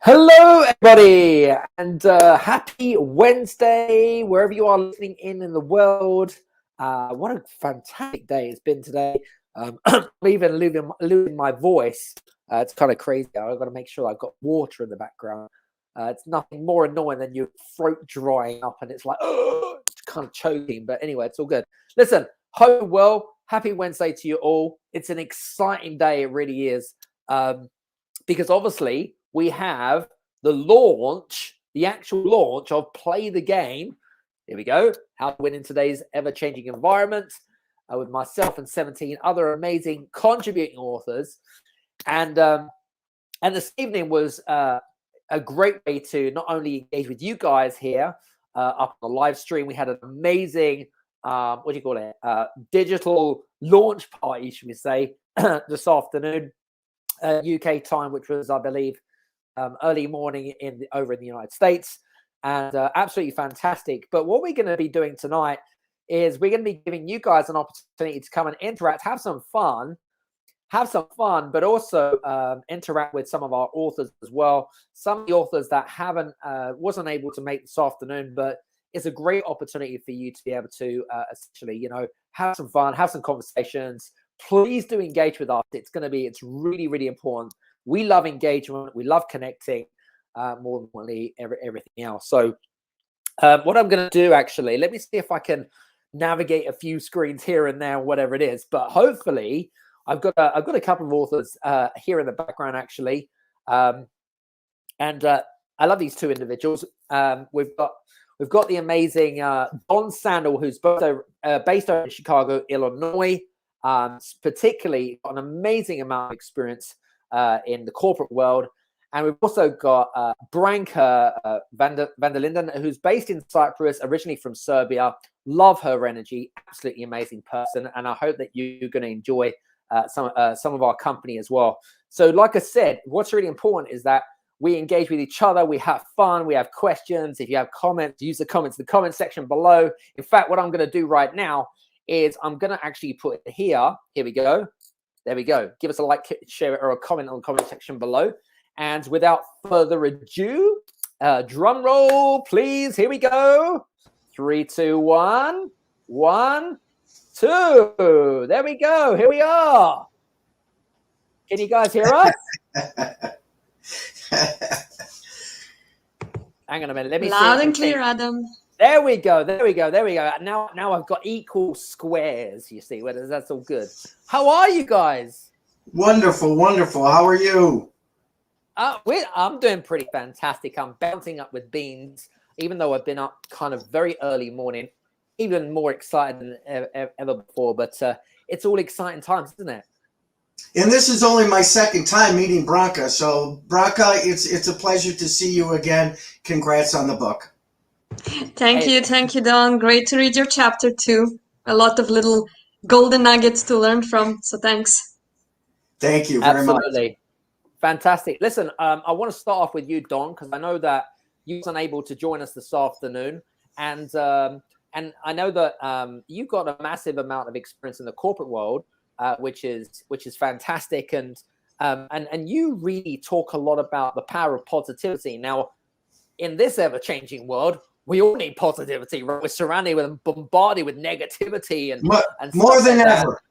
Hello, everybody, and happy Wednesday, wherever you are listening in the world. What a fantastic day it's been today. I'm even losing my voice. It's kind of crazy. I've got to make sure I've got water in the background. It's nothing more annoying than your throat drying up and it's like, oh, it's kind of choking. But anyway, it's all good. Listen, hope well. Happy Wednesday to you all. It's an exciting day. It really is. Because obviously we have the actual launch of Play the Game. Here we go. How to win in today's ever-changing environment with myself and 17 other amazing contributing authors. And this evening was a great way to not only engage with you guys here up on the live stream. We had an amazing, digital launch party, should we say, this afternoon. UK time, which was, I believe, early morning over in the United States, and absolutely fantastic. But what we're going to be doing tonight is we're going to be giving you guys an opportunity to come and interact, have some fun, but also interact with some of our authors as well. Some of the authors that wasn't able to make this afternoon, but it's a great opportunity for you to be able to essentially, have some fun, have some conversations. Please do engage with us. It's really, really important. We love engagement. We love connecting more than everything else. So what I'm going to do, actually, let me see if I can navigate a few screens here and there, whatever it is. But hopefully, I've got a couple of authors here in the background, actually. And I love these two individuals. We've got the amazing Don Sandel, who's based out in Chicago, Illinois. Particularly got an amazing amount of experience in the corporate world. And we've also got Branka van der Linden, who's based in Cyprus, originally from Serbia. Love her energy, absolutely amazing person. And I hope that you're going to enjoy some of our company as well. So like I said, what's really important is that we engage with each other. We have fun. We have questions. If you have comments, use the comments in the comment section below. In fact, what I'm going to do right now is I'm going to actually put it here. Here we go. There we go. Give us a like, share, or a comment on the comment section below. And without further ado, drum roll, please. Here we go. 3, 2, 1. 1, 2. There we go. Here we are. Can you guys hear us? Hang on a minute. Let me see. Loud and clear, Adam. There we go. Now I've got equal squares, you see. That's all good. How are you guys? Wonderful. How are you? I'm doing pretty fantastic. I'm bouncing up with beans, even though I've been up kind of very early morning, even more excited than ever before. But it's all exciting times, isn't it? And this is only my second time meeting Branka. So Branka, it's a pleasure to see you again. Congrats on the book. Thank you, Don. Great to read your chapter too. A lot of little golden nuggets to learn from. So thanks. Thank you very much. Absolutely. Fantastic. Listen, I want to start off with you, Don, because I know that you wasn't able to join us this afternoon. And I know that you've got a massive amount of experience in the corporate world, which is fantastic. And you really talk a lot about the power of positivity. Now, in this ever-changing world, we all need positivity, right? We're surrounded and bombarded with negativity and more than ever.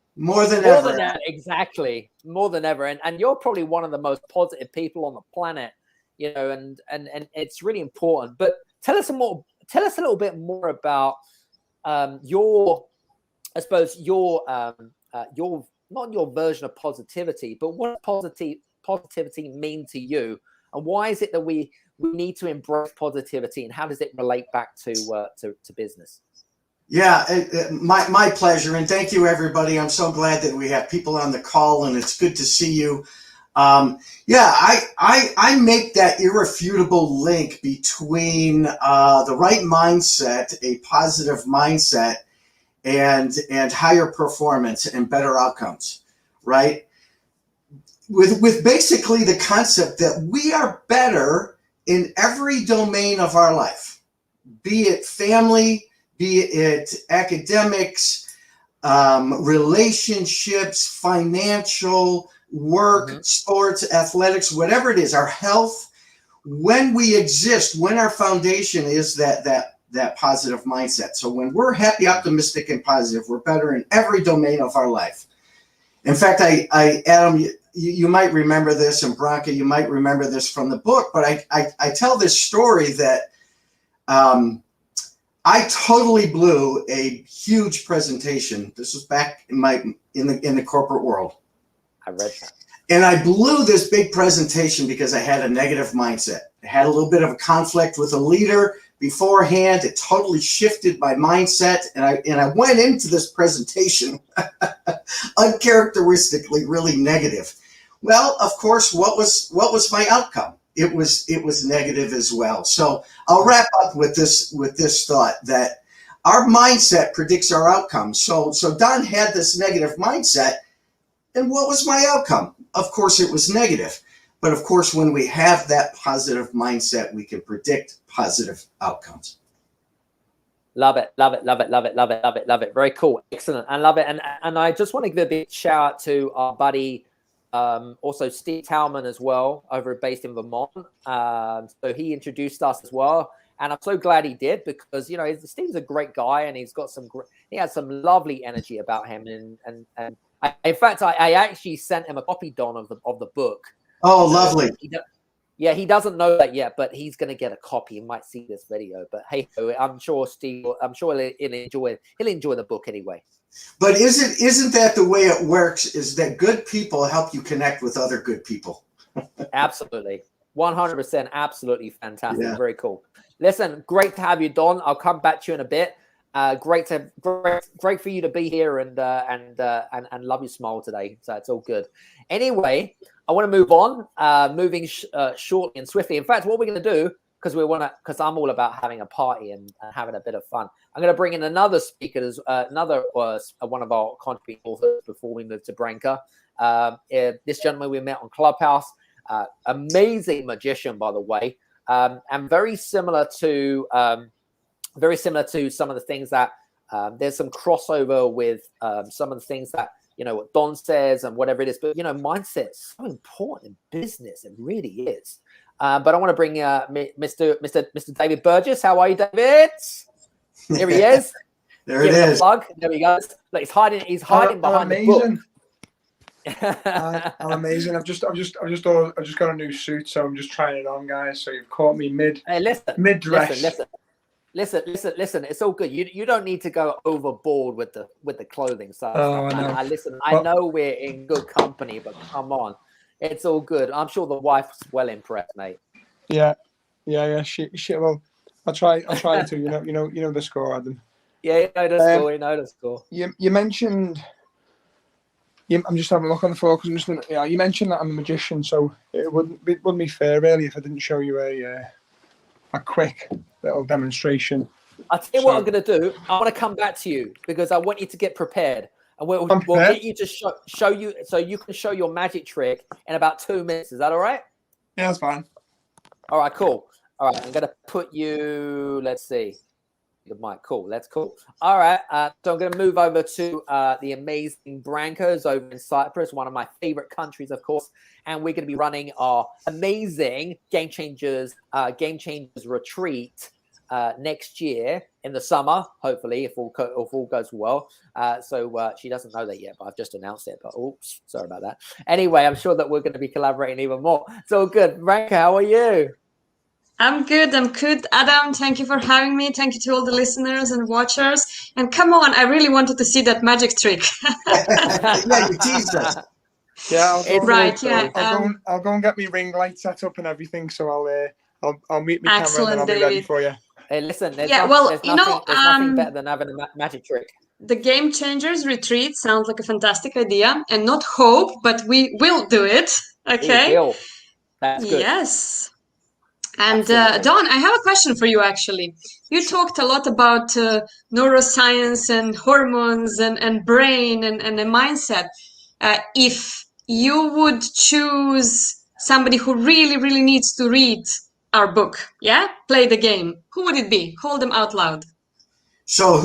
Exactly. More than ever. And you're probably one of the most positive people on the planet, and it's really important. But tell us a little bit more about your not your version of positivity, but what positivity mean to you, and why is it that we need to embrace positivity, and how does it relate back to business? Yeah, my pleasure, and thank you, everybody. I'm so glad that we have people on the call, and it's good to see you. I make that irrefutable link between the right mindset, a positive mindset, and higher performance and better outcomes, right? With basically the concept that we are better in every domain of our life, be it family, be it academics, relationships, financial, work, sports, athletics, whatever it is, our health. when we exist, when our foundation is that positive mindset. So when we're happy, optimistic, and positive, we're better in every domain of our life. In fact, Adam, you might remember this, and Branka, you might remember this from the book, but I tell this story that I totally blew a huge presentation. This was back in the corporate world. I read that. And I blew this big presentation because I had a negative mindset. I had a little bit of a conflict with a leader beforehand. It totally shifted my mindset, and I went into this presentation uncharacteristically really negative. Well, of course, what was my outcome? It was negative as well. So I'll wrap up with this thought that our mindset predicts our outcome. So Don had this negative mindset, and what was my outcome? Of course, it was negative. But of course, when we have that positive mindset, we can predict positive outcomes. Love it, love it, love it, love it, love it, love it, love it. Very cool, excellent, I love it. And I just want to give a big shout out to our buddy, also Steve Talman as well, based in Vermont. So he introduced us as well, and I'm so glad he did, because Steve's a great guy, and he has some lovely energy about him. And in fact, I actually sent him a copy, Don, of the book. Oh, lovely. He doesn't know that yet, but he's going to get a copy. He might see this video, but hey, I'm sure he'll enjoy the book anyway. But isn't that the way it works, is that good people help you connect with other good people? Absolutely. 100%. Absolutely fantastic. Yeah. Very cool. Listen, great to have you, Don. I'll come back to you in a bit. Great for you to be here, and love your smile today. So it's all good. Anyway, I want to move on, moving shortly and swiftly. In fact, what we're going to do, because I'm all about having a party and having a bit of fun, I'm going to bring in another speaker, one of our contributing authors before we move to Branka. This gentleman we met on Clubhouse, amazing magician, by the way, and very similar to some of the things that there's some crossover with some of the things that what Don says and whatever it is, but mindset is so important in business. It really is. But I want to bring Mr. David Burgess. How are you, David? Here he is. There it is. Plug. There he goes. Look, he's hiding behind the book. I'm amazing. I've just got a new suit, so I'm just trying it on, guys. So you've caught me mid dress. Listen. It's all good. You don't need to go overboard with the clothing stuff. Oh, I know. I know we're in good company, but come on, it's all good. I'm sure the wife's well impressed, mate. Yeah. She well, I'll try to. You know the score, Adam. Yeah, you know the score. You mentioned. I'm just having a look on the floor because you mentioned that I'm a magician, so it wouldn't be fair really if I didn't show you a quick little demonstration. I'll tell you what I'm going to do. I want to come back to you because I want you to get prepared. And we'll get you to show you, so you can show your magic trick in about 2 minutes. Is that all right? Yeah, that's fine. All right, cool. All right, I'm going to put you, let's see. The mic, cool. That's cool. All right, so I'm going to move over to the amazing Branka's over in Cyprus, one of my favorite countries, of course. And we're going to be running our amazing Game Changers retreat next year in the summer, hopefully, if all goes well. So she doesn't know that yet, but I've just announced it. But oops, sorry about that. Anyway, I'm sure that we're going to be collaborating even more. So good. Branka, how are you? I'm good. Adam, thank you for having me. Thank you to all the listeners and watchers. And come on, I really wanted to see that magic trick. Yeah, you teased us. Yeah, I'll go and get me ring light set up and everything. So I'll meet my camera and I'll be ready for you. Hey, listen. There's nothing better than having a magic trick. The Game Changers retreat sounds like a fantastic idea, and not hope, but we will do it. Okay. We will. That's good. Yes. And Don, I have a question for you, actually. You talked a lot about neuroscience and hormones and brain and the mindset. If you would choose somebody who really, really needs to read our book, play the game, who would it be? Call them out loud. So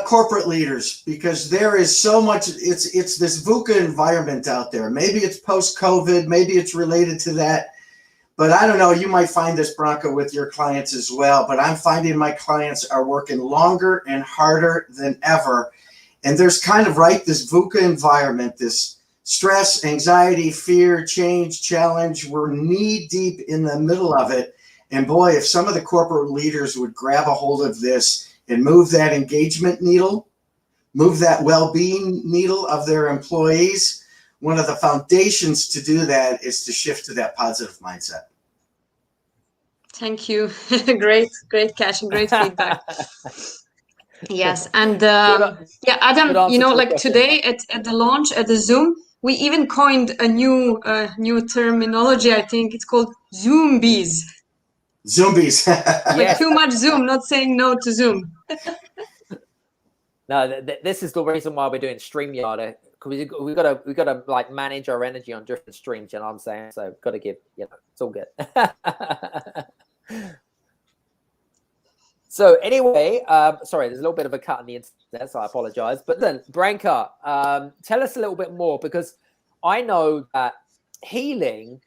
corporate leaders, because there is so much, it's this VUCA environment out there. Maybe it's post-COVID, maybe it's related to that. But I don't know, you might find this, Branka, with your clients as well, but I'm finding my clients are working longer and harder than ever. And there's kind of, right, this VUCA environment, this stress, anxiety, fear, change, challenge. We're knee deep in the middle of it. And boy, if some of the corporate leaders would grab a hold of this and move that engagement needle, move that well-being needle of their employees, one of the foundations to do that is to shift to that positive mindset. Thank you. Great catch and great feedback. Yes, and yeah, Adam, you know, like today at the launch at the Zoom, we even coined a new terminology. I think it's called Zoombies. Zombies. Like too much Zoom, not saying no to Zoom. No, this is the reason why we're doing StreamYard, because we've got to like manage our energy on different streams. You know what I'm saying? So we've got to give, you know, it's all good. So anyway, sorry, there's a little bit of a cut on the internet, so I apologize. But then, Branka, tell us a little bit more, because I know that healing,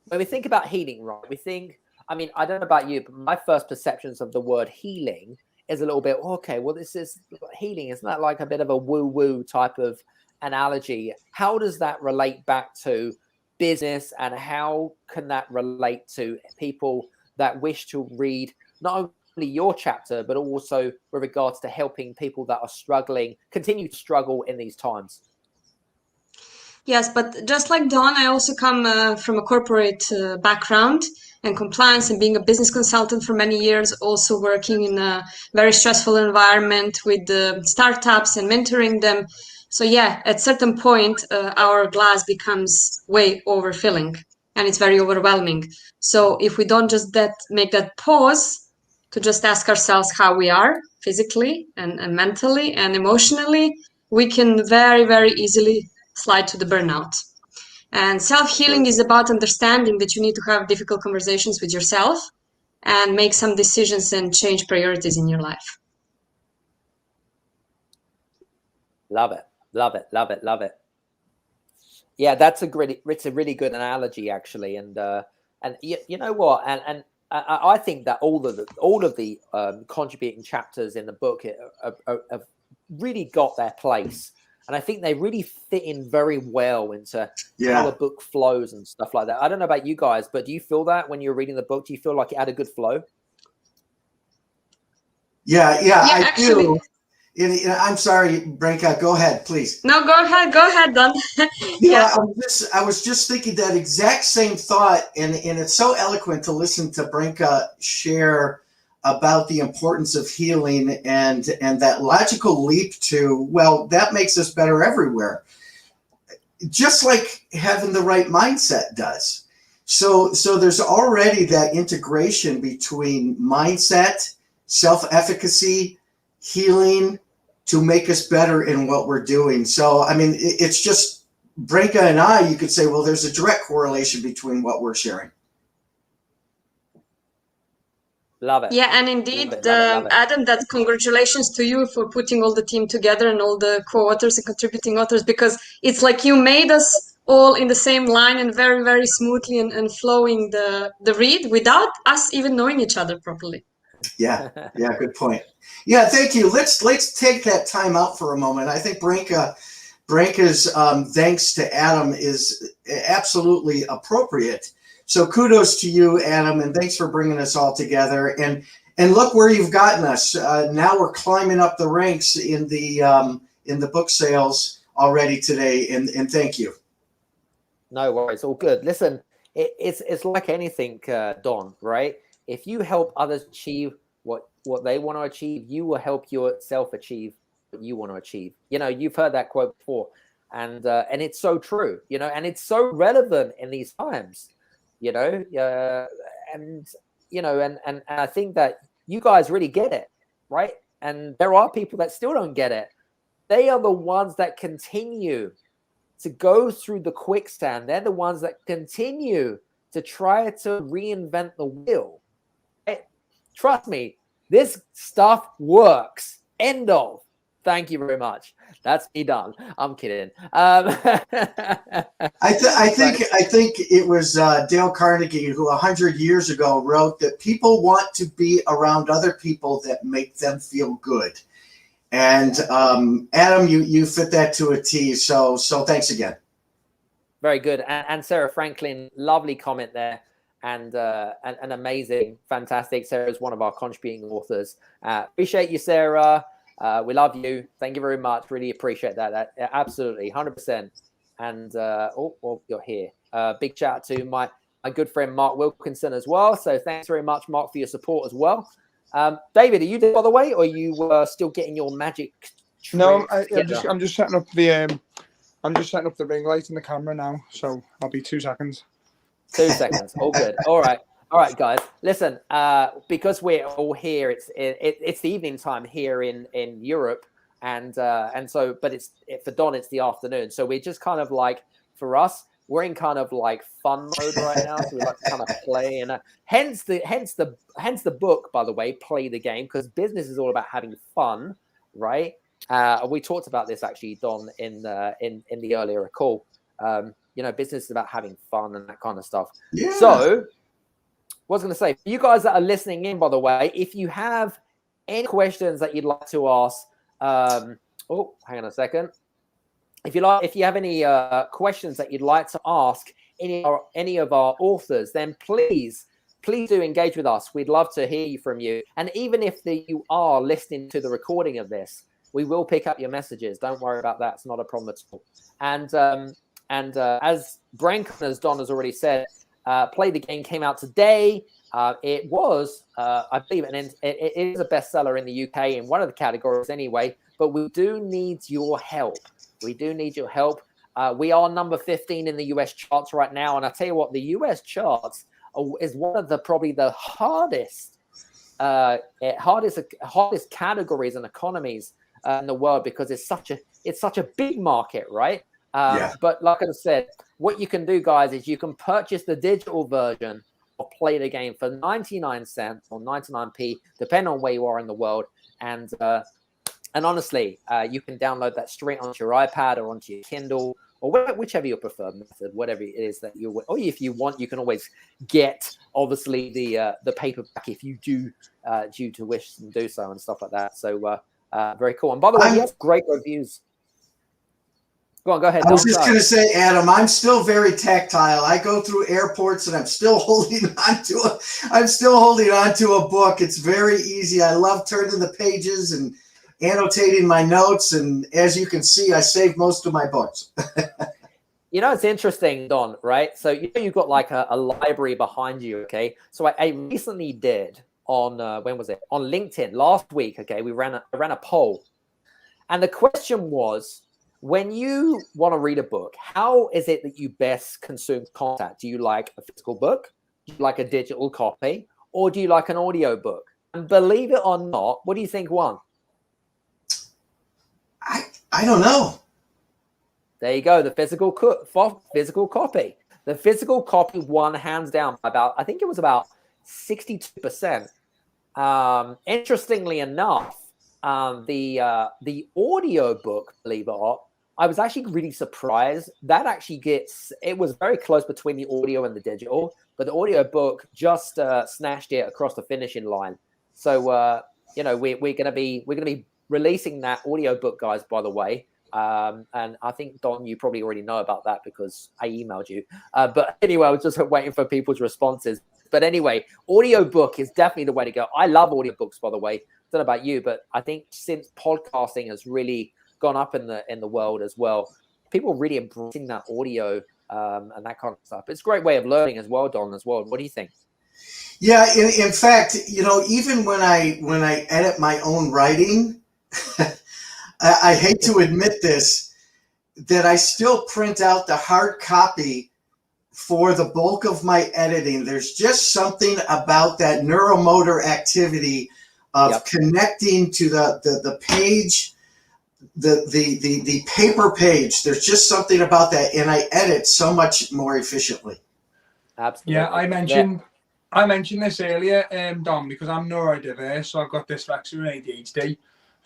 when we think about healing, right, we think, I mean, I don't know about you, but my first perceptions of the word healing is a little bit, okay, well, this is healing. Isn't that like a bit of a woo-woo type of analogy? How does that relate back to business, and how can that relate to people that wish to read not only your chapter, but also with regards to helping people that are struggling, continue to struggle in these times? Yes, but just like Don, I also come from a corporate background and compliance, and being a business consultant for many years, also working in a very stressful environment with startups and mentoring them. So yeah, at certain point, our glass becomes way overfilling and it's very overwhelming. So if we don't just make that pause to just ask ourselves how we are physically and mentally and emotionally, we can very, very easily slide to the burnout. And self-healing is about understanding that you need to have difficult conversations with yourself and make some decisions and change priorities in your life. Love it. Love it. Love it. Love it. Yeah, it's a really good analogy, actually. And you know what? And I think that all of the contributing chapters in the book have really got their place, and I think they really fit in very well into how the book flows and stuff like that. I don't know about you guys, but do you feel that when you're reading the book? Do you feel like it had a good flow? Yeah, I actually, do. I'm sorry, Branka, go ahead, please. No, go ahead, Don. Yeah, I was just thinking that exact same thought, and it's so eloquent to listen to Branka share about the importance of healing and that logical leap to, well, that makes us better everywhere, just like having the right mindset does. So there's already that integration between mindset, self-efficacy, healing, to make us better in what we're doing. So, I mean, it's just Branka and I, you could say, well, there's a direct correlation between what we're sharing. Love it. Yeah, and indeed, love it. Adam, that congratulations to you for putting all the team together and all the co-authors and contributing authors, because it's like you made us all in the same line and very, very smoothly and flowing the read without us even knowing each other properly. Yeah, good point. Yeah, thank you. Let's take that time out for a moment. I think Branka's thanks to Adam is absolutely appropriate. So kudos to you, Adam, and thanks for bringing us all together. And look where you've gotten us. Now we're climbing up the ranks in the book sales already today. And thank you. No worries, all good. Listen, it's like anything, Don, right? If you help others achieve what they want to achieve, you will help yourself achieve what you want to achieve. You know, you've heard that quote before, and it's so true. You know, and it's so relevant in these times. You know, and you know, and I think that you guys really get it, right? And there are people that still don't get it. They are the ones that continue to go through the quicksand. They're the ones that continue to try to reinvent the wheel. Trust me, this stuff works. End of. Thank you very much. That's me done. I'm kidding. I think it was Dale Carnegie who 100 years ago wrote that people want to be around other people that make them feel good. And Adam, you fit that to a T. So thanks again. Very good. And Sarah Franklin, lovely comment there. And amazing, fantastic. Sarah's one of our contributing authors. Appreciate you, Sarah. We love you. Thank you very much. Really appreciate that. Absolutely, 100%. And well, you're here. Big shout out to my good friend Mark Wilkinson as well. So thanks very much, Mark, for your support as well. David, are you there, by the way, or are you still getting your magic? No, I'm just setting up the ring light and the camera now. So I'll be 2 seconds. 2 seconds. All good. All right, guys. Listen, because we're all here, it's the evening time here in Europe, and so, but for Don, it's the afternoon. So we're just kind of like, for us, we're in kind of like fun mode right now. So we like to kind of play, and hence the book, by the way, Play the Game, because business is all about having fun, right? We talked about this actually, Don, in the earlier call. Business is about having fun and that kind of stuff. Yeah. So, what I was going to say, for you guys that are listening in, by the way, if you have any questions that you'd like to ask, hang on a second. If you have any questions that you'd like to ask any of our authors, then please do engage with us. We'd love to hear from you. And even if you are listening to the recording of this, we will pick up your messages. Don't worry about that. It's not a problem at all. And as Don has already said, Play the Game came out today. It was, I believe, it is a bestseller in the UK in one of the categories anyway. But we do need your help. We do need your help. We are number 15 in the US charts right now. And I tell you what, the US charts is one of probably the hardest categories and economies in the world, because it's such a big market, right? But like I said, what you can do, guys, is you can purchase the digital version or Play the Game for 99 cents or 99p, depending on where you are in the world. And honestly, you can download that straight onto your iPad or onto your Kindle or whichever your preferred method, whatever it is that you, or if you want, you can always get obviously the paperback if you do to wish to do so and stuff like that. So very cool. And by the way, he has great reviews. Go ahead. I was just going to say, Adam, I'm still very tactile. I go through airports and I'm still holding on to a book. It's very easy. I love turning the pages and annotating my notes. And as you can see, I saved most of my books. It's interesting, Don, right? So you've got like a library behind you, okay? So I recently did on when was it? On LinkedIn last week, okay? I ran a poll, and the question was, when you want to read a book, how is it that you best consume content? Do you like a physical book? Do you like a digital copy? Or do you like an audio book? And believe it or not, what do you think won? I don't know. There you go. The physical copy. The physical copy won hands down by I think it was about 62%. Interestingly enough, the audio book, believe it or not, I was actually really surprised. That actually it was very close between the audio and the digital, but the audio book just snatched it across the finishing line. So we're gonna be releasing that audio book, guys, by the way. And I think, Don, you probably already know about that because I emailed you. But anyway, I was just waiting for people's responses. But anyway, audiobook is definitely the way to go. I love audiobooks, by the way. I don't know about you, but I think since podcasting has really gone up in the world as well, people are really embracing that audio and that kind of stuff. It's a great way of learning as well, Don, as well. What do you think? Yeah, in fact, even when I edit my own writing, I hate to admit this, that I still print out the hard copy for the bulk of my editing. There's just something about that neuromotor activity of connecting to the page, the paper page. There's just something about that, and I edit so much more efficiently. Absolutely. Yeah, I mentioned this earlier, Don, because I'm neurodiverse, so I've got dyslexia and ADHD.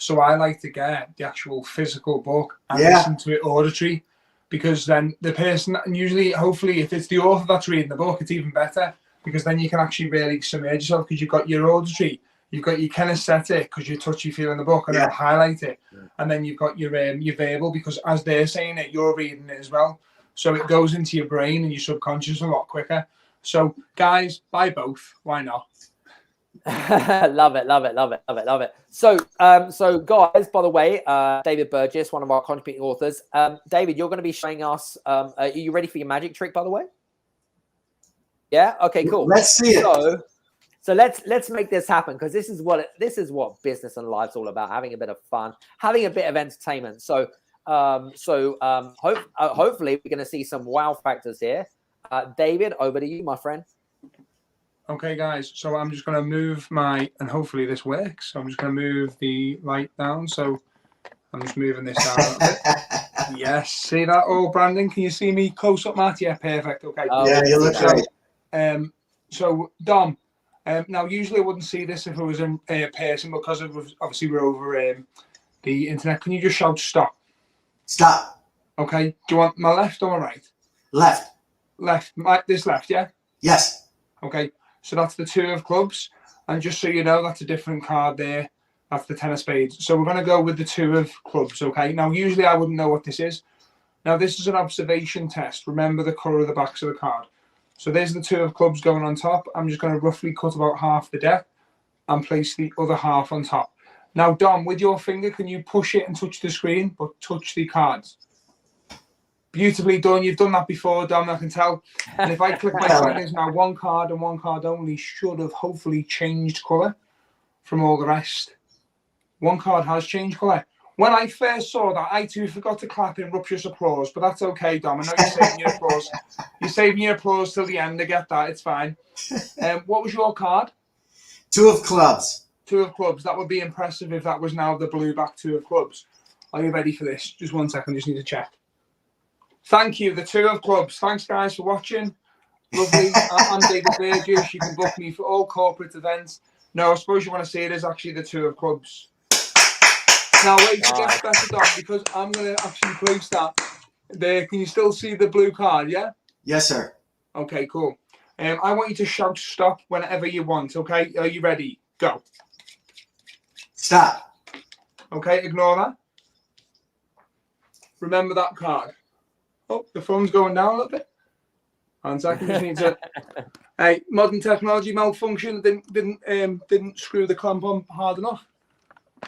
So I like to get the actual physical book and listen to it auditory, because then the person, and usually, hopefully, if it's the author that's reading the book, it's even better, because then you can actually really submerge yourself, because you've got your auditory, you've got your kinesthetic, because you touch, you feel in the book, and it'll highlight it, and then you've got your verbal, because as they're saying it, you're reading it as well, so it goes into your brain and your subconscious a lot quicker. So guys, buy both. Why not? Love it, love it, love it, love it, love it. So, so guys, by the way, David Burgess, one of our contributing authors. David, you're going to be showing us. Are you ready for your magic trick, by the way? Yeah. Okay. Cool. Let's see it. So let's make this happen, because this is what business and life's all about: having a bit of fun, having a bit of entertainment. So, hopefully we're going to see some wow factors here. David, over to you, my friend. Okay, guys, so I'm just going to move and hopefully this works. So I'm just going to move the light down. So I'm just moving this down a bit. Yes, see that? Oh, Brandon, can you see me close up, Matt? Yeah, perfect. Okay. Yeah, you look great. So, Dom, now usually I wouldn't see this if it was in person, because obviously we're over the internet. Can you just shout stop? Stop. Okay. Do you want my left or my right? Left. Left. This left, yeah? Yes. Okay. So that's the 2 of clubs, and just so you know, that's a different card there. That's the 10 of spades. So we're going to go with the 2 of clubs, okay? Now, usually I wouldn't know what this is. Now, this is an observation test. Remember the colour of the backs of the card. So there's the 2 of clubs going on top. I'm just going to roughly cut about half the deck and place the other half on top. Now, Dom, with your finger, can you push it and touch the screen, but touch the cards? Beautifully done. You've done that before, Dom, I can tell. And if I click my fingers now, 1 card and 1 card only should have hopefully changed colour from all the rest. 1 card has changed colour. When I first saw that, I too forgot to clap in rapturous applause, but that's okay, Dom. I know you're saving your applause. You're saving your applause till the end. I get that. It's fine. What was your card? 2 of clubs. 2 of clubs. That would be impressive if that was now the blue back 2 of clubs. Are you ready for this? Just 1 second. Just need to check. Thank you, the 2 of clubs. Thanks, guys, for watching. Lovely. I'm David Burgess. You can book me for all corporate events. No, I suppose you want to see it as actually the 2 of clubs. Now, wait, it gets better, Dom, because I'm going to actually place that there. Can you still see the blue card, yeah? Yes, sir. Okay, cool. I want you to shout stop whenever you want, okay? Are you ready? Go. Stop. Okay, ignore that. Remember that card. Oh, the phone's going down a little bit. 1 second, just need to. Hey, modern technology malfunction. Didn't screw the clamp on hard enough.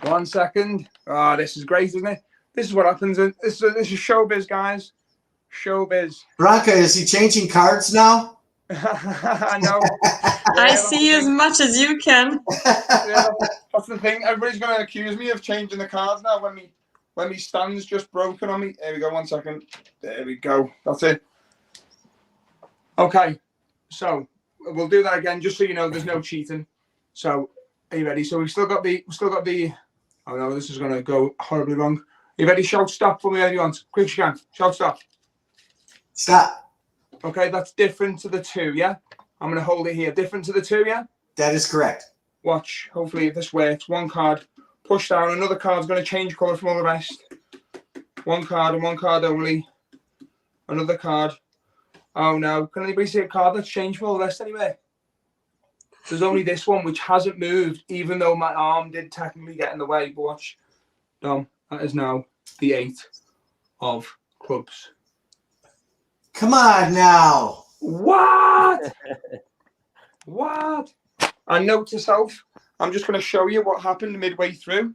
1 second. Ah, this is great, isn't it? This is what happens. This is showbiz, guys. Showbiz. Branka, is he changing cards now? I know. I see as much as you can. Yeah, that's the thing. Everybody's going to accuse me of changing the cards now when my stand's just broken on me. There we go. 1 second. There we go. That's it. Okay. So we'll do that again, just so you know there's no cheating. So are you ready? So we've still got the oh no, this is gonna go horribly wrong. Are you ready? Shout stop for me if you want. Quick as you can. Shout stop. Stop. Okay, that's different to the 2, yeah? I'm gonna hold it here. Different to the 2, yeah? That is correct. Watch. Hopefully if this works. 1 card. Push down. Another card's going to change colour from all the rest. 1 card and 1 card only. Another card. Oh no. Can anybody see a card that's changed from all the rest anyway? There's only this one which hasn't moved, even though my arm did technically get in the way. But watch. Dom, that is now the 8 of clubs. Come on now. What? What? And note to self, I'm just going to show you what happened midway through.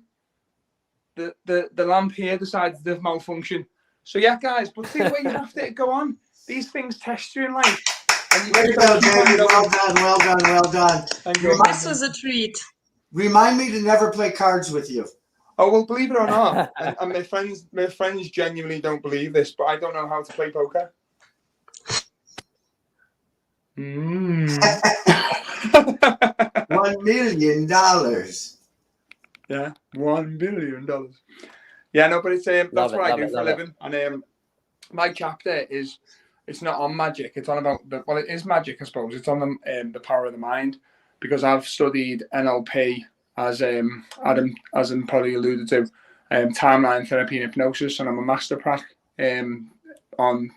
The lamp here decided to malfunction. So yeah, guys, but see the way you have to go on. These things test you in life. And Way to go, David. Well done, well done, well done. This was a treat. Remind me to never play cards with you. Oh well, believe it or not, and my friends genuinely don't believe this, but I don't know how to play poker. $1 million. Yeah, $1 billion. Yeah, no, but it's that's what I do for a living. And my chapter is, it's not on magic. It's on about well, it is magic, I suppose. It's on the power of the mind, because I've studied NLP as Adam probably alluded to, timeline therapy and hypnosis, and I'm a master prac on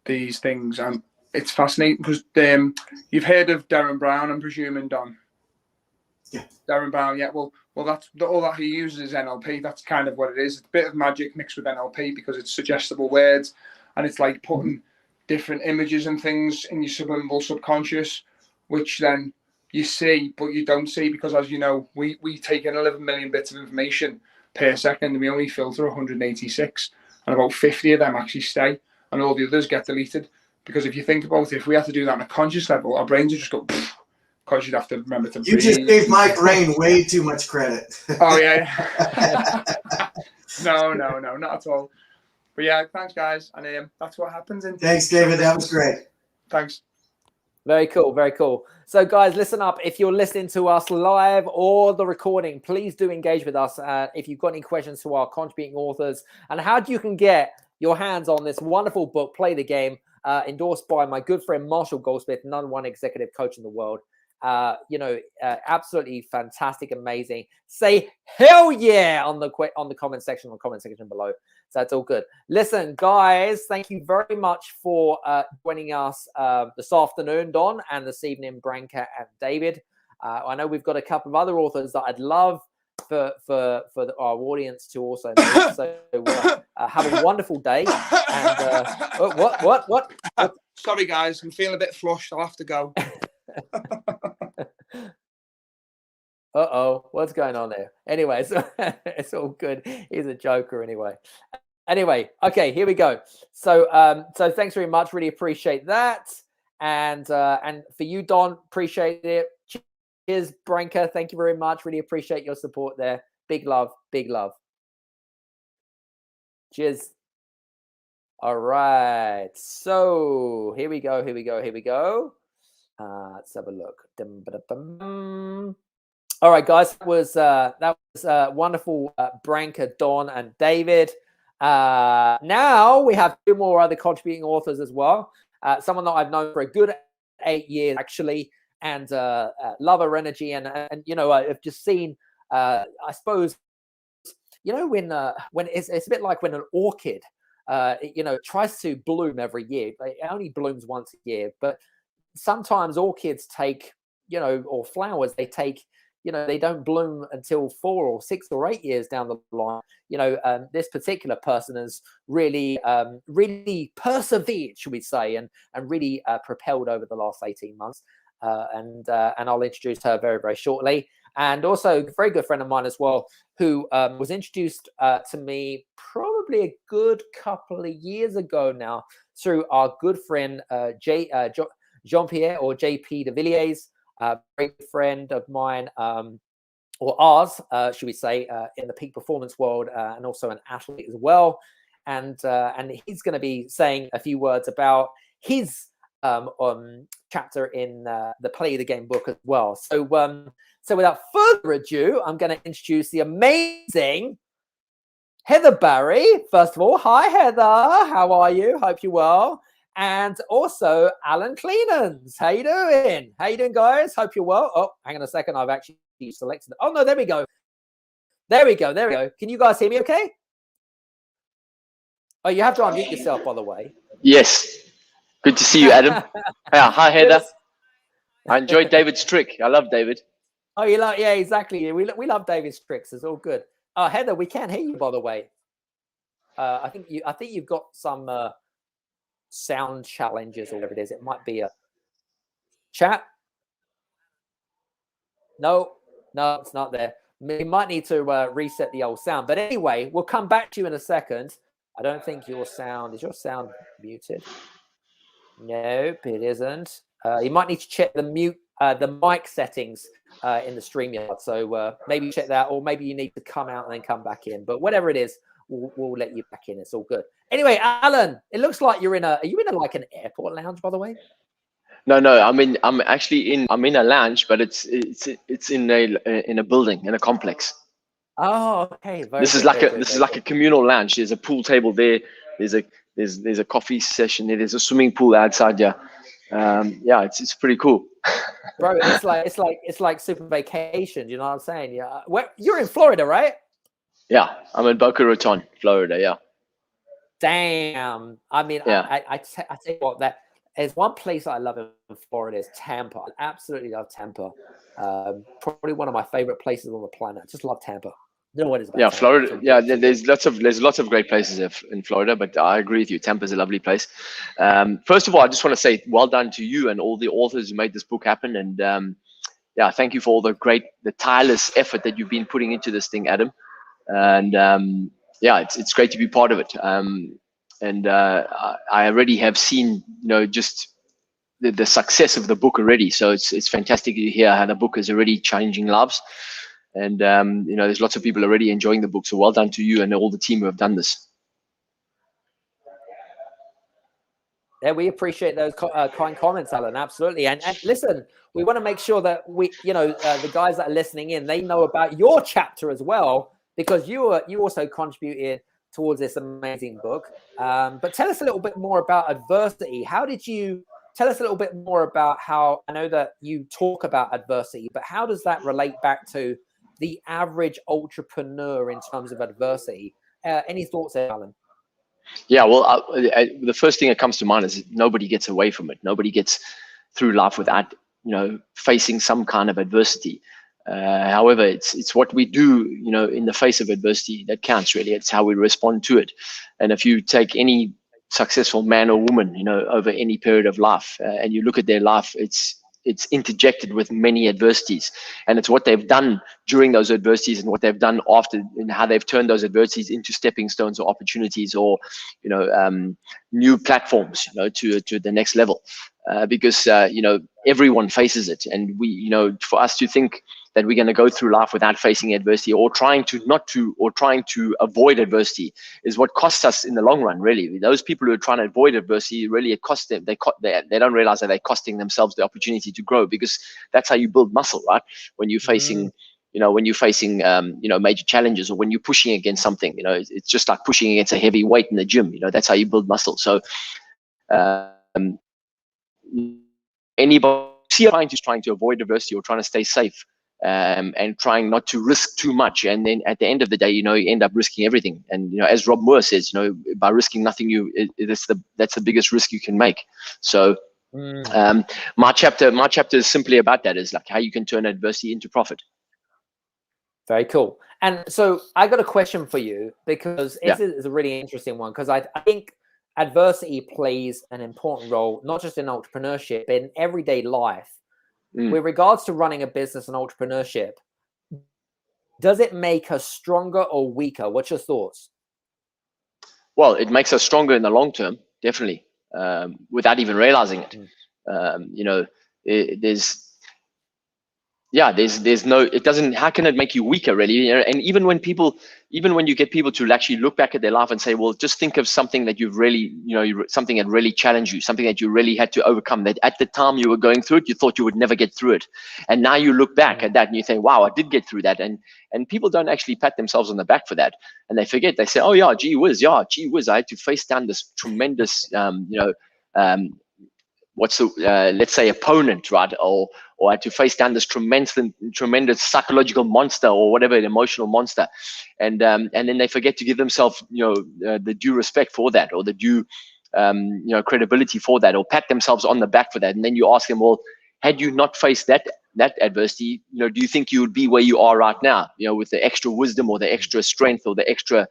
these things. And it's fascinating because you've heard of Darren Brown, I'm presuming, Don. Yeah. Darren Brown, yeah. Well, that's all that he uses is NLP. That's kind of what it is. It's a bit of magic mixed with NLP because it's suggestible words, and it's like putting different images and things in your subliminal subconscious, which then you see, but you don't see, because as you know, we take in 11 million bits of information per second, and we only filter 186, and about 50 of them actually stay, and all the others get deleted. Because if you think about it, if we had to do that on a conscious level, our brains would just go, because you'd have to remember to breathe. You just gave my brain way too much credit. Oh, yeah. No, not at all. But yeah, thanks, guys. And that's what happens. Thanks, David. That was great. Thanks. Very cool. Very cool. So, guys, listen up. If you're listening to us live or the recording, please do engage with us. If you've got any questions to our contributing authors and how you can get your hands on this wonderful book, Play the Game, endorsed by my good friend Marshall Goldsmith, #1 executive coach in the world. Absolutely fantastic, amazing. Say hell yeah on the comment section, below. So it's all good. Listen, guys, thank you very much for joining us this afternoon, Don, and this evening, Branka and David. I know we've got a couple of other authors that I'd love for our audience to also know. So have a wonderful day. And what? Sorry, guys, I'm feeling a bit flushed. I'll have to go. What's going on there? Anyway, so it's all good. He's a joker anyway. Okay, here we go. So thanks very much. Really appreciate that. And for you, Don, appreciate it. Cheers, Branka. Thank you very much. Really appreciate your support there. Big love, big love. Cheers. All right. So here we go. Let's have a look. All right, guys, that was wonderful, Branka, Don, and David. Now we have 2 more other contributing authors as well. Someone that I've known for a good 8 years, actually, and love her energy. And I've just seen, I suppose, when it's a bit like when an orchid, tries to bloom every year. It only blooms once a year, but sometimes orchids take, or flowers, they take, they don't bloom until 4 or 6 or 8 years down the line. This particular person has really persevered, should we say, and really propelled over the last 18 months. And I'll introduce her very, very shortly. And also a very good friend of mine as well, who was introduced to me probably a good couple of years ago now through our good friend Jean-Pierre, or JP de Villiers, a great friend of mine, or ours, should we say, in the peak performance world, and also an athlete as well. And he's going to be saying a few words about his chapter in the Play the Game book as well. So without further ado, I'm going to introduce the amazing Heather Barry. First of all, hi, Heather. How are you? Hope you're well. And also Alan Cleanans. How you doing? How you doing, guys? Hope you're well. Oh, hang on a second. I've actually selected. Oh, no, there we go. There we go. Can you guys hear me okay? Oh, you have to unmute yourself, by the way. Yes. Good to see you, Adam. Yeah, hi, Heather. I enjoyed David's trick. I love David. Oh, you love? Yeah, exactly. We love David's tricks. It's all good. Heather, we can't hear you, by the way. I think you've got some sound challenges or whatever it is. It might be a chat. No, it's not there. We might need to reset the old sound. But anyway, we'll come back to you in a second. I don't think is your sound muted? Nope, it isn't. You might need to check the mic settings in the StreamYard. So maybe check that, or maybe you need to come out and then come back in. But whatever it is, we'll let you back in. It's all good. Anyway, Alan, it looks like are you in like an airport lounge, by the way? No, I'm actually in a lounge, but it's in a building, in a complex. Oh, okay. This is like a communal lounge. There's a pool table there. There's a coffee session there. There's a swimming pool outside. Yeah, it's pretty cool. bro, it's like super vacation. You know what I'm saying? Yeah. You're in Florida, right? Yeah, I'm in Boca Raton, Florida. Yeah. Damn. I mean, Yeah. I tell you what, that is one place I love in Florida is Tampa. I absolutely love Tampa. Probably one of my favorite places on the planet. I just love Tampa. You know what it's about. Yeah, Tampa. Florida. Yeah, there's lots of great places in Florida, but I agree with you. Tampa's a lovely place. First of all, I just want to say well done to you and all the authors who made this book happen. And yeah, thank you for all the tireless effort that you've been putting into this thing, Adam. And yeah, it's great to be part of it. I already have seen, just the success of the book already. So it's fantastic to hear how the book is already changing lives. And there's lots of people already enjoying the book. So well done to you and all the team who have done this. Yeah, we appreciate those kind comments, Alan. Absolutely. And listen, we want to make sure that the guys that are listening in, they know about your chapter as well, because you also contributed towards this amazing book. But tell us a little bit more about adversity. Tell us a little bit more about how, I know that you talk about adversity, but how does that relate back to the average entrepreneur in terms of adversity? Any thoughts there, Alan? Yeah, well, the first thing that comes to mind is nobody gets away from it. Nobody gets through life without, facing some kind of adversity. However, it's what we do, in the face of adversity that counts, really. It's how we respond to it. And if you take any successful man or woman, over any period of life, and you look at their life, it's interjected with many adversities, and it's what they've done during those adversities and what they've done after, and how they've turned those adversities into stepping stones or opportunities, or new platforms, to the next level. Because everyone faces it, and for us to think that we're going to go through life without facing adversity, or trying to avoid adversity, is what costs us in the long run. Really, those people who are trying to avoid adversity, really, it costs them. They don't realize that they're costing themselves the opportunity to grow, because that's how you build muscle, right? When you're facing major challenges, or when you're pushing against something, it's just like pushing against a heavy weight in the gym. That's how you build muscle. So anybody trying to avoid adversity or trying to stay safe, and trying not to risk too much, and then at the end of the day, you end up risking everything. And as Rob Moore says, by risking nothing, that's the biggest risk you can make. So my chapter is simply about that, is like how you can turn adversity into profit. Very cool. And so I got a question for you, because this is a really interesting one, because I think adversity plays an important role, not just in entrepreneurship, but in everyday life. With regards to running a business and entrepreneurship, does it make us stronger or weaker? What's your thoughts? Well, it makes us stronger in the long term, definitely, without even realizing it. There's no, it doesn't, how can it make you weaker, really? And even when you get people to actually look back at their life and say, well, just think of something that you've really, something that really challenged you, something that you really had to overcome, that at the time you were going through it, you thought you would never get through it. And now you look back at that and you think, wow, I did get through that. And people don't actually pat themselves on the back for that. And they forget, they say, oh yeah, gee whiz, I had to face down this tremendous, let's say opponent, right? Or I had to face down this tremendous psychological monster, or whatever, an emotional monster, and then they forget to give themselves, the due respect for that, or the due, credibility for that, or pat themselves on the back for that. And then you ask them, well, had you not faced that adversity, do you think you would be where you are right now? With the extra wisdom, or the extra strength, or the extra,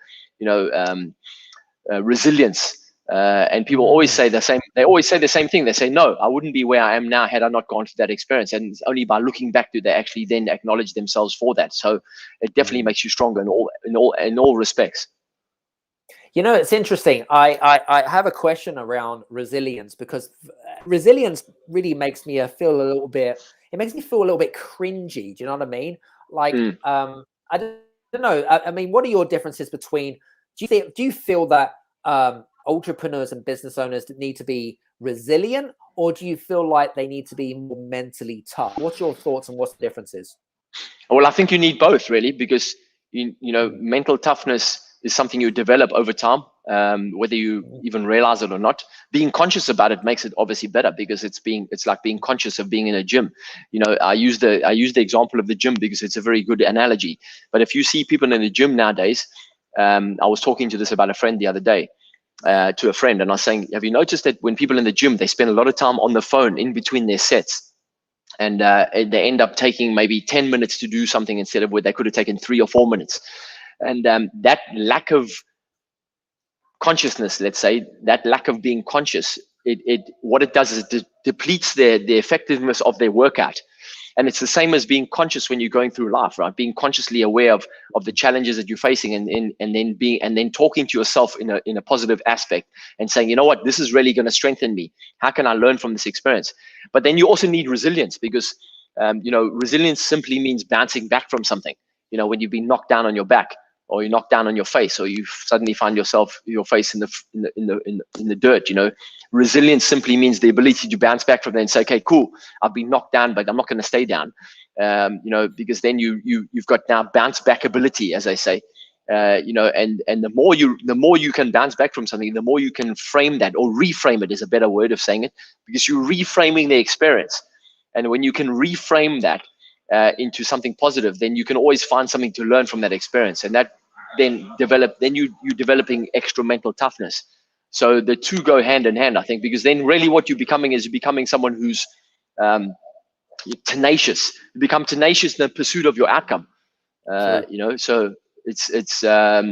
resilience. And people always say the same. They always say the same thing. They say, "No, I wouldn't be where I am now had I not gone through that experience." And it's only by looking back do they actually then acknowledge themselves for that. So it definitely makes you stronger in all respects. It's interesting. I have a question around resilience, because resilience really makes me feel a little bit. It makes me feel a little bit cringy. Do you know what I mean? Like, I don't know. I mean, what are your differences between? Do you feel that entrepreneurs and business owners need to be resilient, or do you feel like they need to be more mentally tough? What's your thoughts, and what's the differences? Well, I think you need both, really, because mental toughness is something you develop over time, whether you even realize it or not. Being conscious about it makes it obviously better, because it's like being conscious of being in a gym. You know, I use the example of the gym because it's a very good analogy. But if you see people in the gym nowadays, I was talking to this about a friend the other day, to a friend, and I was saying, have you noticed that when people in the gym, they spend a lot of time on the phone in between their sets? And they end up taking maybe 10 minutes to do something instead of where they could have taken 3 or 4 minutes. And that lack of consciousness, let's say, that lack of being conscious, what it does is it depletes the effectiveness of their workout. And it's the same as being conscious when you're going through life, right? Being consciously aware of the challenges that you're facing, and then talking to yourself in a positive aspect and saying, you know what, this is really going to strengthen me. How can I learn from this experience? But then you also need resilience, because resilience simply means bouncing back from something. You know, when you've been knocked down on your back, or you're knocked down on your face, or you suddenly find your face in the dirt. You know, resilience simply means the ability to bounce back from that and say, okay, cool, I've been knocked down, but I'm not going to stay down. Because then you've got now bounce back ability, as I say. And the more you can bounce back from something, the more you can frame that, or reframe it is a better word of saying it, because you're reframing the experience. And when you can reframe that into something positive, then you can always find something to learn from that experience, and that then you're developing extra mental toughness. So the two go hand in hand, I think, because then really what you're becoming someone who's tenacious. You become tenacious in the pursuit of your outcome. So it's a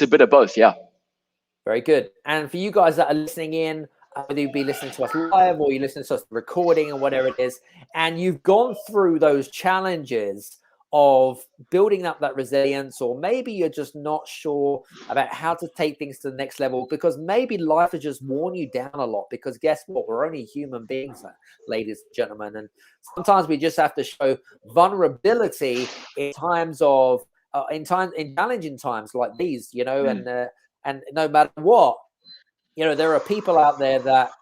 bit of both. Yeah. Very good. And for you guys that are listening in, whether you be listening to us live or you listen to us recording or whatever it is, and you've gone through those challenges of building up that resilience, or maybe you're just not sure about how to take things to the next level, because maybe life has just worn you down a lot, because guess what? We're only human beings, ladies and gentlemen. And sometimes we just have to show vulnerability in times of, in challenging times like these, and no matter what, there are people out there that,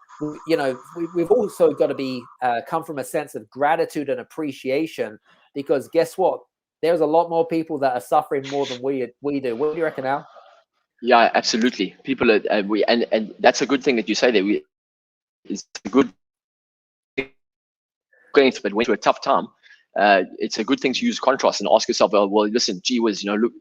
we've also got to be come from a sense of gratitude and appreciation, because guess what? There's a lot more people that are suffering more than we do. What do you reckon, Al? Yeah, absolutely. People are, and that's a good thing that you say that it's a good going through, but went through a tough time. It's a good thing to use contrast and ask yourself, well, listen, gee whiz, look,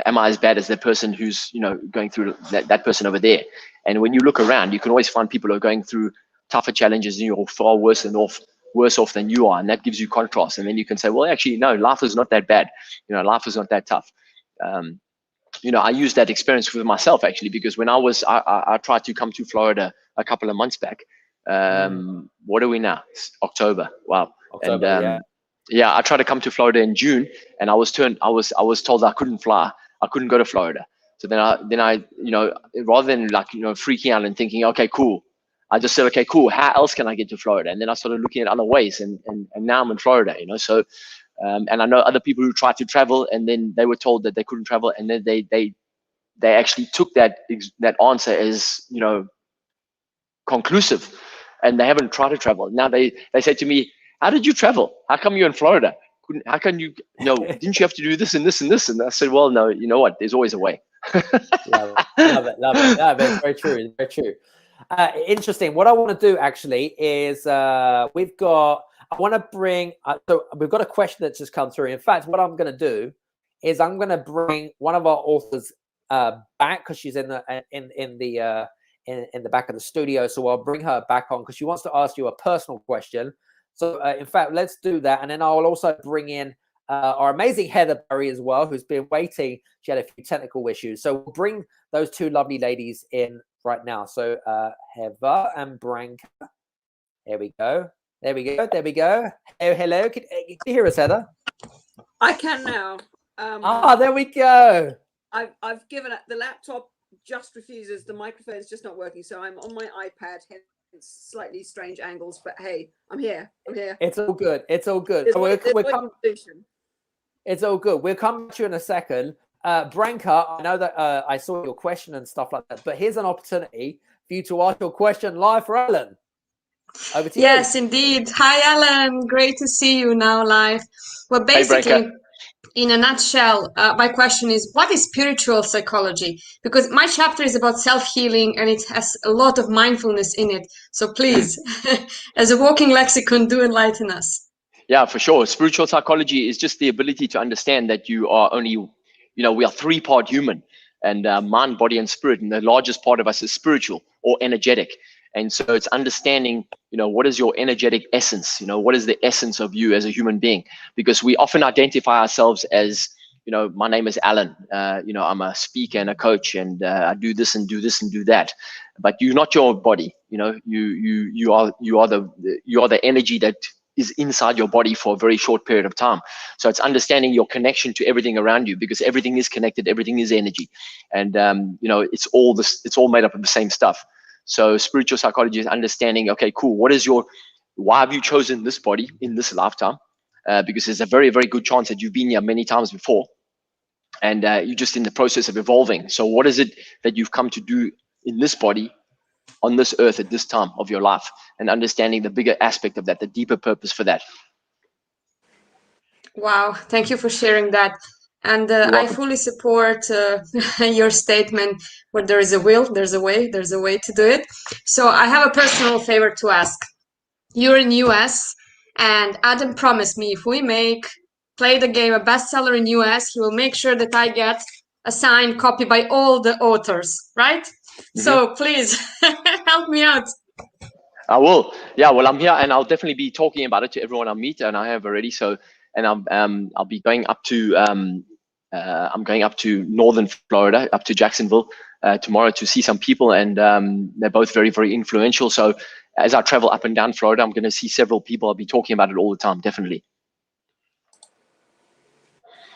am I as bad as the person who's, going through that person over there? And when you look around, you can always find people who are going through tougher challenges, and you're far worse off than you are. And that gives you contrast. And then you can say, well, actually, no, life is not that bad. Life is not that tough. I used that experience with myself, actually, because when I tried to come to Florida a couple of months back. What are we now? It's October. Wow. October, and yeah, I tried to come to Florida in June, and I was told I couldn't fly. I couldn't go to Florida. So then I rather than freaking out and thinking, okay, cool, I just said, okay, cool, how else can I get to Florida? And then I started looking at other ways, and now I'm in Florida, So and I know other people who tried to travel, and then they were told that they couldn't travel, and then they actually took that answer as conclusive, and they haven't tried to travel. Now they say to me, how did you travel? How come you're in Florida? How can you, didn't you have to do this and this and this? And I said, well, no, you know what? There's always a way. Love it. Yeah, it's very true. It's very true. Interesting. What I want to do actually is so we've got a question that's just come through. In fact, what I'm going to do is I'm going to bring one of our authors back, because she's in the back of the studio. So I'll bring her back on, because she wants to ask you a personal question. So in fact, let's do that. And then I'll also bring in our amazing Heather Berry as well, who's been waiting. She had a few technical issues. So we'll bring those two lovely ladies in right now. So Heather and Branka. There we go. Hello. Can you hear us, Heather? I can now. There we go. I've given it. The laptop just refuses. The microphone is just not working. So I'm on my iPad, hence slightly strange angles. But hey, I'm here. It's all good. It's all good. It's all good. We'll come to you in a second. Branka, I know that I saw your question and stuff like that, but here's an opportunity for you to ask your question live for Alan. Over to you. Yes, indeed. Hi, Alan. Great to see you now live. Well, basically, in a nutshell, my question is, what is spiritual psychology? Because my chapter is about self-healing and it has a lot of mindfulness in it. So please, as a walking lexicon, do enlighten us. Yeah, for sure. Spiritual psychology is just the ability to understand that you are only, we are 3-part human, and mind, body, and spirit. And the largest part of us is spiritual or energetic. And so it's understanding, what is your energetic essence? What is the essence of you as a human being? Because we often identify ourselves as, my name is Alan. I'm a speaker and a coach, and I do this and do this and do that. But you're not your body. You are the energy that is inside your body for a very short period of time. So it's understanding your connection to everything around you, because everything is connected, everything is energy, and it's all made up of the same stuff. So spiritual psychology is understanding, okay, cool, why have you chosen this body in this lifetime? Because there's a very, very good chance that you've been here many times before, and you're just in the process of evolving. So what is it that you've come to do in this body, on this earth at this time of your life, and understanding the bigger aspect of that, the deeper purpose for that. Wow, thank you for sharing that. And I fully support your statement, where there is a will, there's a way to do it. So I have a personal favor to ask. You're in US, and Adam promised me if we play the game a bestseller in US, he will make sure that I get a signed copy by all the authors, right? Mm-hmm. So please help me out. I will. Yeah, well, I'm here, and I'll definitely be talking about it to everyone I meet, and I have already. So, and I'll be going up to I'm going up to northern Florida, up to Jacksonville tomorrow to see some people, and they're both very, very influential. So as I travel up and down Florida, I'm going to see several people. I'll be talking about it all the time, definitely.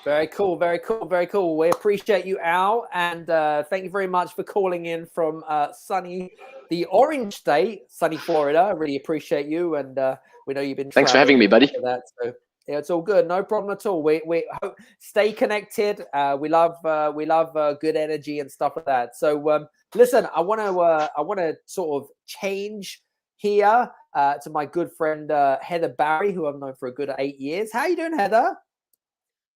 Very cool, very cool, very cool. We appreciate you, Al, and thank you very much for calling in from the Orange State, sunny Florida. I really appreciate you, and we know you've been. Thanks for having me, buddy. That, so yeah, it's all good, no problem at all. We hope, stay connected. We love good energy and stuff like that. So listen, I want to sort of change here to my good friend Heather Barry, who I've known for a good 8 years. How you doing, Heather?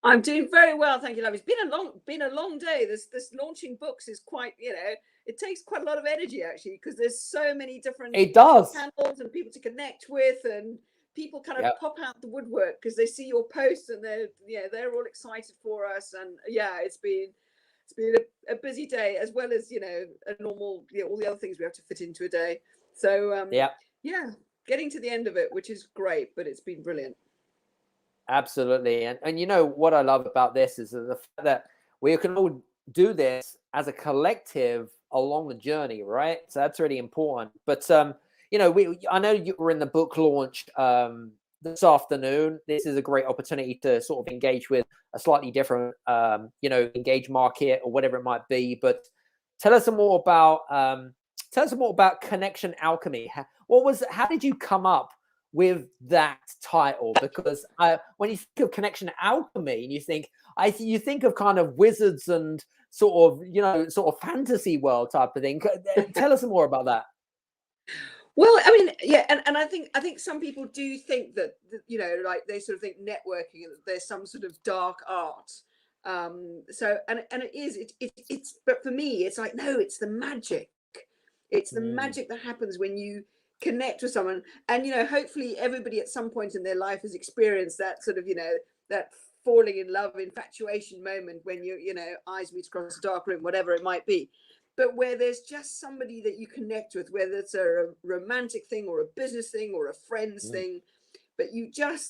I'm doing very well, thank you, love. It's been a long day. This launching books is quite, it takes quite a lot of energy actually, because there's so many different channels and people to connect with, and people kind of pop out the woodwork because they see your posts and they're all excited for us. And it's been a busy day, as well as a normal all the other things we have to fit into a day. So getting to the end of it, which is great, but it's been brilliant. Absolutely. And what I love about this is the fact that we can all do this as a collective along the journey, right? So that's really important. But I know you were in the book launch this afternoon. This is a great opportunity to sort of engage with a slightly different engaged market or whatever it might be. But tell us more about Connection Alchemy. How did you come up with that title? Because when you think of Connection Alchemy, and you think of kind of wizards and sort of fantasy world type of thing. Tell us more about that. Well, I mean, and I think some people do think that like they sort of think networking, that there's some sort of dark art. So it is. It's but for me, it's like, no, it's the magic. It's the magic that happens when you connect with someone, and hopefully everybody at some point in their life has experienced that sort of that falling in love, infatuation moment when eyes meet across a dark room, whatever it might be, but where there's just somebody that you connect with, whether it's a romantic thing or a business thing or a friends thing, but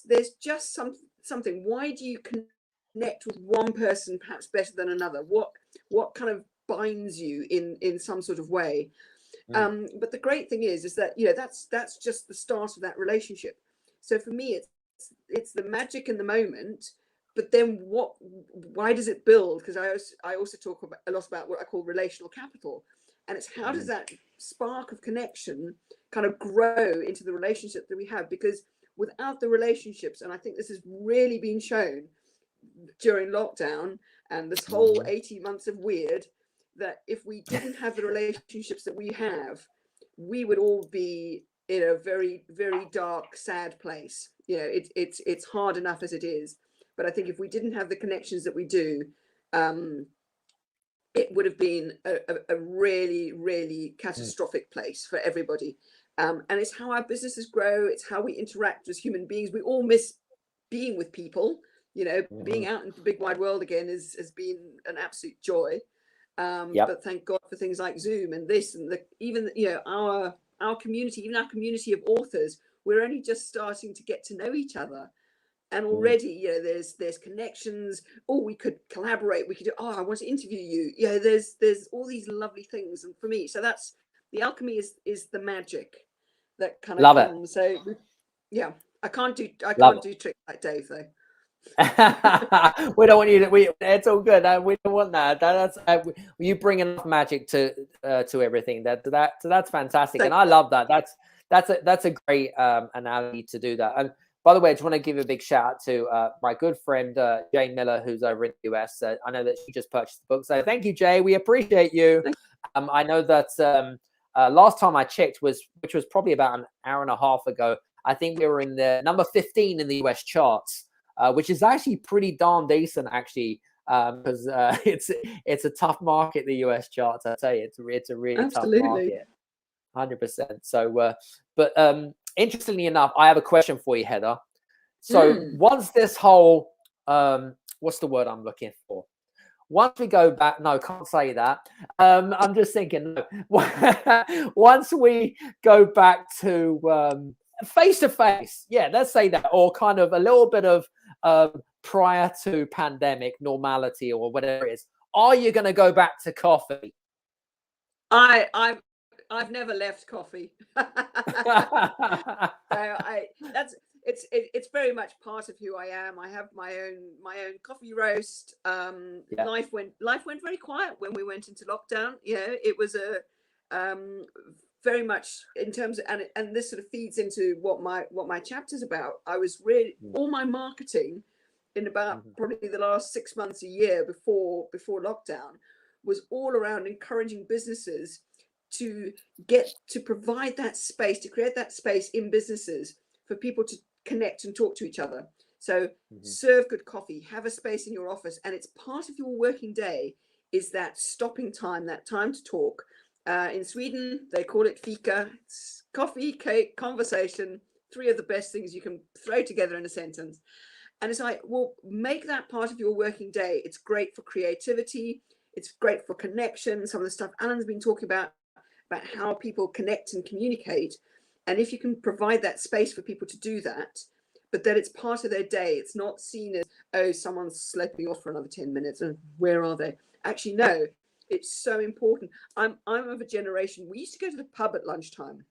there's just something. Why do you connect with one person perhaps better than another? What kind of binds you in some sort of way? But the great thing is that that's just the start of that relationship. So for me, it's the magic in the moment. But then why does it build? Because I also talk a lot about what I call relational capital, and it's how does that spark of connection kind of grow into the relationship that we have? Because without the relationships, and I think this has really been shown during lockdown and this whole 18 months of weird, that if we didn't have the relationships that we have, we would all be in a very, very dark, sad place. It's hard enough as it is. But I think if we didn't have the connections that we do, it would have been a really, really catastrophic place for everybody. And it's how our businesses grow. It's how we interact as human beings. We all miss being with people. You know, being out in the big wide world again has been an absolute joy. But thank God for things like Zoom and this and even, you know, our community, even our community of authors, we're only just starting to get to know each other. And already, you know, there's connections. Oh, we could collaborate. We could do, oh, I want to interview you. You know, there's all these lovely things. And for me, so that's the alchemy is the magic that kind of comes. So yeah, I can't do tricks like Dave though. We don't want you to. It's all good. We don't want that. That's you bring enough magic to everything. That's fantastic, and I love that. That's a great analogy to do that. And by the way, I just want to give a big shout out to my good friend Jay Miller, who's over in the US. I know that she just purchased the book, so thank you, Jay. We appreciate you. I know that last time I checked which was probably about an hour and a half ago. I think we were in the number 15 in the US charts. Which is actually pretty darn decent, actually, because it's a tough market, the US charts. I tell you, it's a really tough market, 100%. So, but interestingly enough, I have a question for you, Heather. So once this whole what's the word I'm looking for? Once we go back, no, can't say that. I'm just thinking. Once we go back to face to face, yeah, let's say that, or kind of a little bit of prior to pandemic normality or whatever it is, are you going to go back to coffee? I've never left coffee. It's very much part of who I am. I have my own coffee roast. Life went very quiet when we went into lockdown. You know, it was a very much in terms of, and this sort of feeds into what my chapter's about. I was really all my marketing in about probably the last 6 months, a year before lockdown, was all around encouraging businesses to provide that space, to create that space in businesses for people to connect and talk to each other. So serve good coffee, have a space in your office, and it's part of your working day is that stopping time, that time to talk. In Sweden, they call it fika. It's coffee, cake, conversation, 3 of the best things you can throw together in a sentence. And it's like, well, make that part of your working day. It's great for creativity. It's great for connection. Some of the stuff Alan's been talking about how people connect and communicate. And if you can provide that space for people to do that, but that it's part of their day, it's not seen as, oh, someone's slipping off for another 10 minutes and where are they? Actually, no. It's so important. I'm of a generation, we used to go to the pub at lunchtime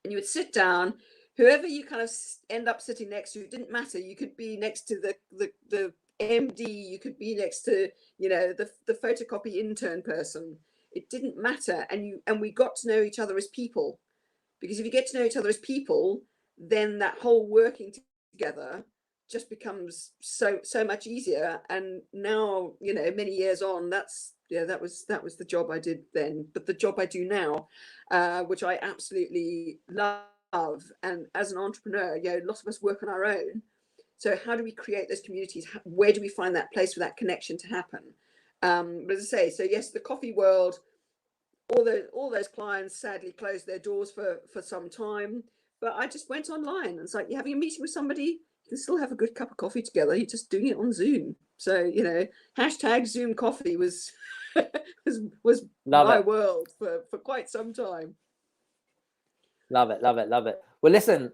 and you would sit down, whoever you kind of end up sitting next to, it didn't matter. You could be next to the MD, you could be next to, you know, the photocopy intern person. It didn't matter. And we got to know each other as people, because if you get to know each other as people, then that whole working together just becomes so much easier. And now, you know, many years on, that was the job I did then. But the job I do now, which I absolutely love, and as an entrepreneur, you know, lots of us work on our own. So how do we create those communities? Where do we find that place for that connection to happen? But as I say, so yes, the coffee world, all those clients sadly closed their doors for some time. But I just went online and it's like, you're having a meeting with somebody, you can still have a good cup of coffee together. You're just doing it on Zoom. So, you know, hashtag Zoom coffee was my world for quite some time. Love it. Well, listen,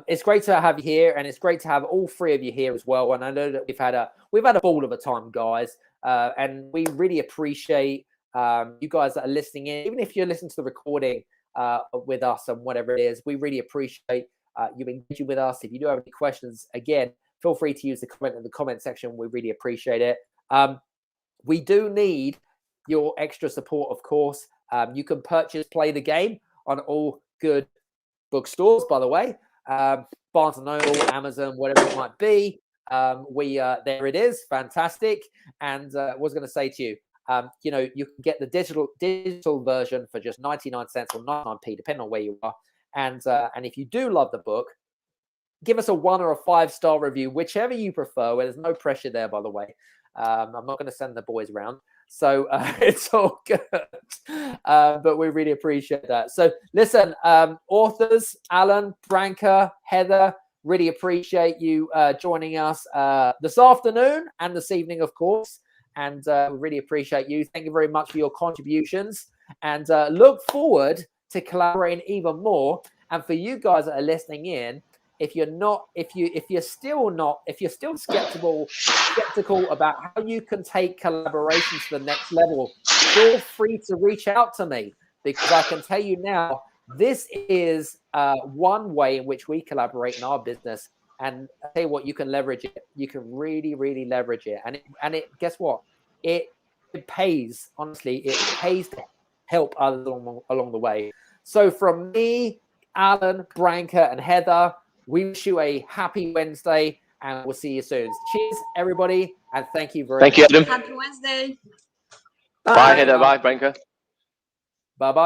it's great to have you here, and it's great to have all 3 of you here as well. And I know that we've had a ball of a time, guys, and we really appreciate you guys that are listening in. Even if you're listening to the recording with us and whatever it is, we really appreciate you engaging with us. If you do have any questions, again, feel free to use the comment in the comment section. We really appreciate it. We do need your extra support, of course. You can purchase Play the Game on all good bookstores, by the way. Barnes & Noble, Amazon, whatever it might be. There it is. Fantastic. And was going to say to you, you know, you can get the digital version for just 99 cents or 99p, depending on where you are. And if you do love the book, give us a 1 or a 5-star review, whichever you prefer. There's no pressure there, by the way. I'm not going to send the boys around. So it's all good. But we really appreciate that. So listen, authors, Alan, Branka, Heather, really appreciate you joining us this afternoon and this evening, of course. And we really appreciate you. Thank you very much for your contributions, and look forward to collaborating even more. And for you guys that are listening in, if you're still skeptical about how you can take collaboration to the next level, feel free to reach out to me, because I can tell you now, this is one way in which we collaborate in our business. And I tell you what, you can leverage it. You can really, really leverage it. And it guess what? It pays. Honestly, it pays to help others along the way. So from me, Alan, Branka, and Heather, we wish you a happy Wednesday, and we'll see you soon. Cheers, everybody, and thank you very much. Thank you, Adam. Happy Wednesday. Bye, Heather. Bye, Branka. Bye-bye.